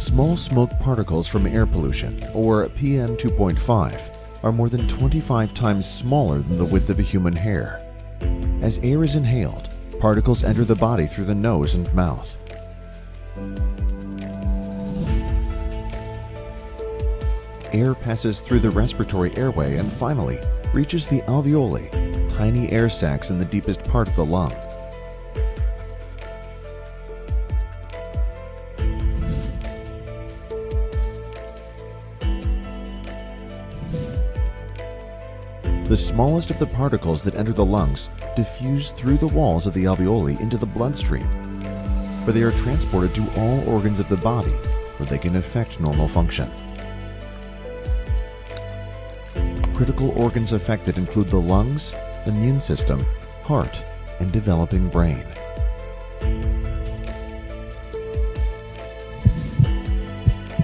Small smoke particles from air pollution, or PM 2.5, are more than 25 times smaller than the width of a human hair. As air is inhaled, particles enter the body through the nose and mouth. Air passes through the respiratory airway and finally reaches the alveoli, tiny air sacs in the deepest part of the lung. The smallest of the particles that enter the lungs diffuse through the walls of the alveoli into the bloodstream, where they are transported to all organs of the body where they can affect normal function. Critical organs affected include the lungs, immune system, heart, and developing brain.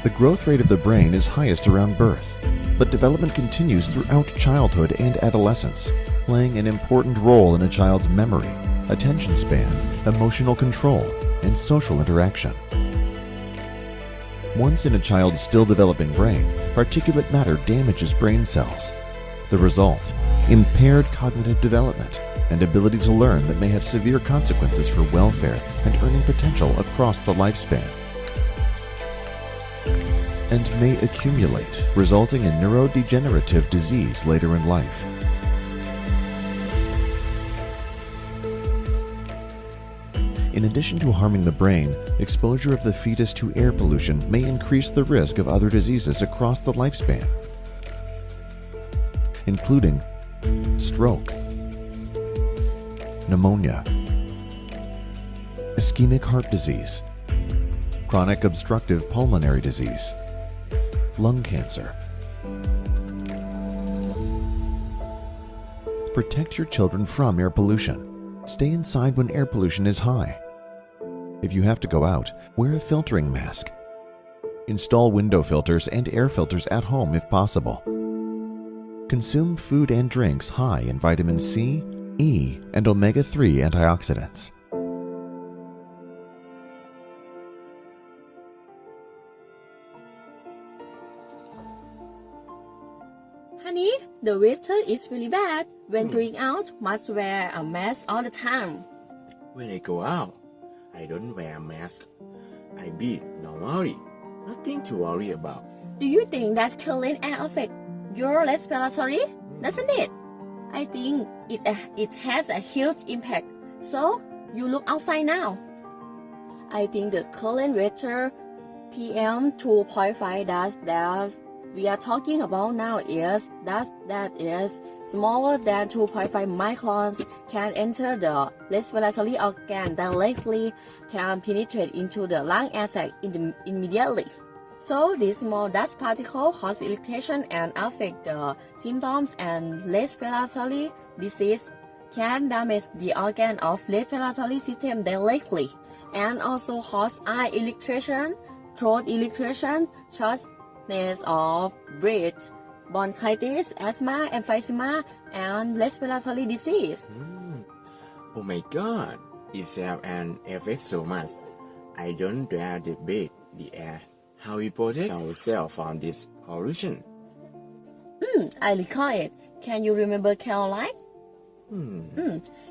The growth rate of the brain is highest around birth, but development continues throughout childhood and adolescence, playing an important role in a child's memory, attention span, emotional control, and social interaction. Once in a child's still developing brain, particulate matter damages brain cells. The result, impaired cognitive development and ability to learn that may have severe consequences for welfare and earning potential across the lifespan, and may accumulate, resulting in neurodegenerative disease later in life. In addition to harming the brain, exposure of the fetus to air pollution may increase the risk of other diseases across the lifespan, including stroke, pneumonia, ischemic heart disease, chronic obstructive pulmonary disease, lung cancer. Protect your children from air pollution. Stay inside when air pollution is high. If you have to go out, wear a filtering mask. Install window filters and air filters at home if possible. Consume food and drinks high in vitamin C, E, and omega-3 antioxidants. Honey, the weather is really bad. When going out, must wear a mask all the time. When I go out, I don't wear a mask. I breathe normally. Nothing to worry about. Do you think that clean air affect your respiratory? Doesn't it? I think it has a huge impact. So, you look outside now. I think the clean weather PM 2.5 that we are talking about now is that is smaller than 2.5 microns, can enter the respiratory organ directly, can penetrate into the lung air sac immediately. So this small dust particle cause irritation and affect the symptoms, and respiratory disease can damage the organ of respiratory system directly, and also cause eye irritation, throat irritation, shortness of breath, bronchitis, asthma, emphysema, and respiratory disease. Oh my god, it have an effect so much. I don't dare to breathe the air. How we protect ourselves from this pollution? I recall it. Can you remember Caroline?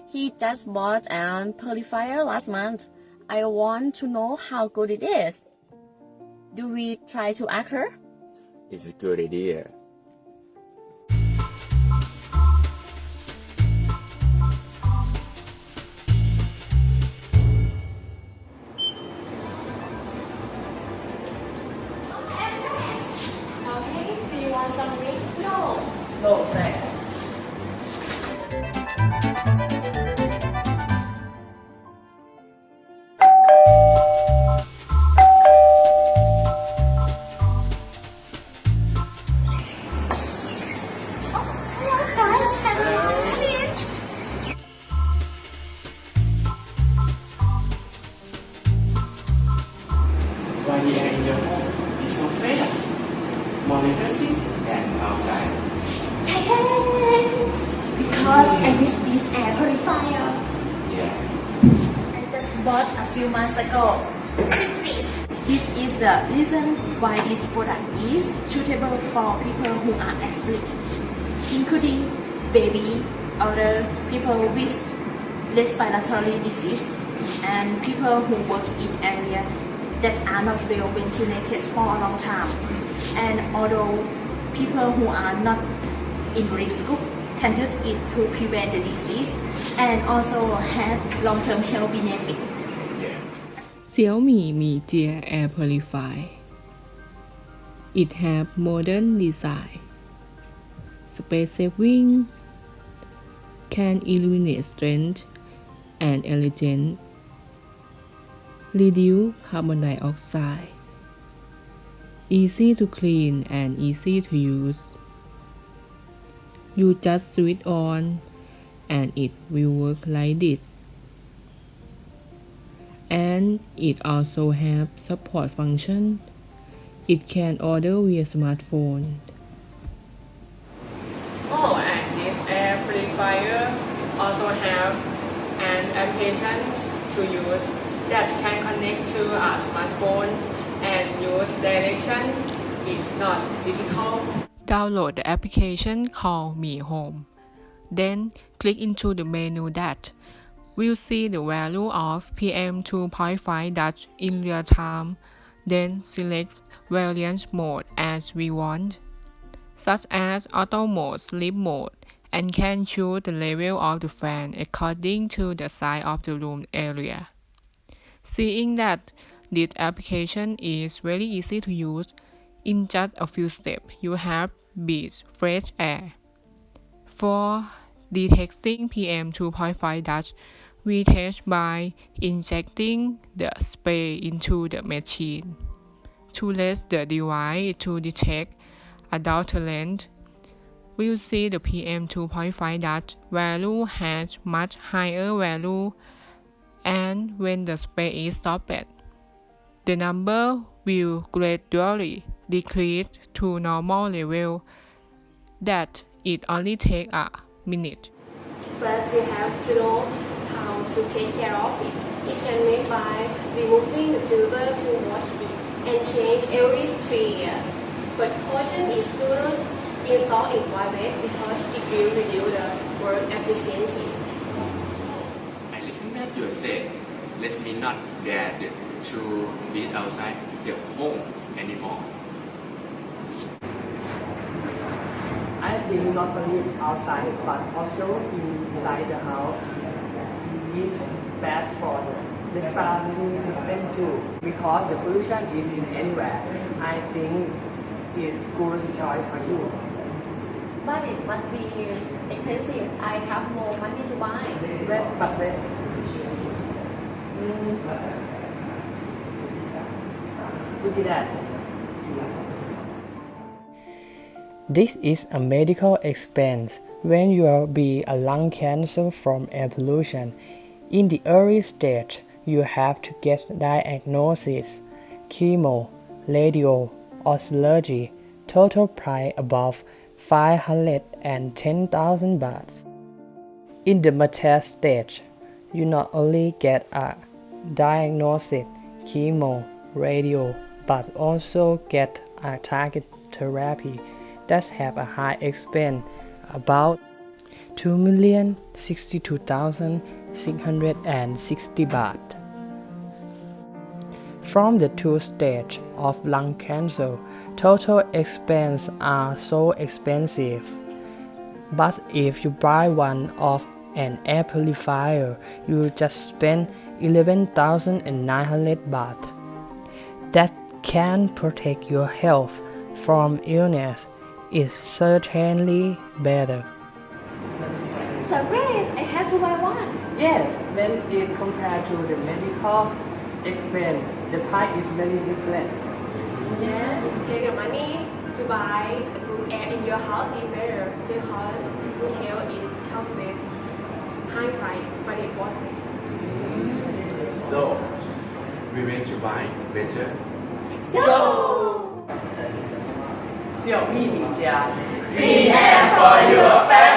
He just bought an purifier last month. I want to know how good it is. Do we try to ask her? It's a good idea. No, thanks. Why the air in your home is so fast, more refreshing than outside? Because I use this air purifier. Yeah. I just bought a few months ago. This is the reason why this product is suitable for people who are asthmatic, including baby, older people with respiratory disease, and people who work in areas that are not well ventilated for a long time. And although people who are not in risk group can use it to prevent the disease and also have long-term health benefit. Xiaomi mijia Air Purifier. It have modern design, space saving, can eliminate strength and elegant, reduce carbon dioxide, easy to clean and easy to use. You just switch on and it will work like this. And it also have support function. It can order via smartphone. Oh, and this air purifier also have an application to use that can connect to a smartphone and use directions. It's not difficult. Download the application called Mi Home. Then click into the menu that will see the value of PM 2.5 Dutch in real time. Then select variant mode as we want, such as auto mode, sleep mode, and can choose the level of the fan according to the size of the room area. Seeing that this application is very easy to use, in just a few steps you have breathed fresh air. For detecting PM 2.5 Dutch, we test by injecting the spray into the machine to let the device to detect adulterant. We'll see the PM 2.5 Dutch value has much higher value, and when the spray is stopped, the number will gradually decrease to normal level. That it only takes a minute. But you have to know how to take care of it. It can make by removing the filter to wash it and change every 3 years. But caution is do not install in private because it will reduce the work efficiency. I listen that you said, let me not dare to be outside the home anymore. I think not only outside but also inside the house is bad for the respiratory system too, because the pollution is in anywhere. I think it's good choice for you. But it must be expensive. I have more money to buy. Look at that. This is a medical expense when you will be a lung cancer from air pollution. In the early stage, you have to get diagnosis, chemo, radio, or surgery. Total price above 510,000 baht. In the metastasis stage, you not only get a diagnosis, chemo, radio, but also get a target therapy that have a high expense, about 2,062,660 baht. From the 2 stages of lung cancer, total expenses are so expensive. But if you buy one of an air purifier, you just spend 11,900 baht. That can protect your health from illness. Is certainly better. So Grace, I have to buy one. Yes, when it compared to the medical expense, the price is very different. Yes, take your money to buy a good air in your house is better because good health is come with high price but important. So, we went to buy better. Go! Xiaomi mijia. Clean air for your family.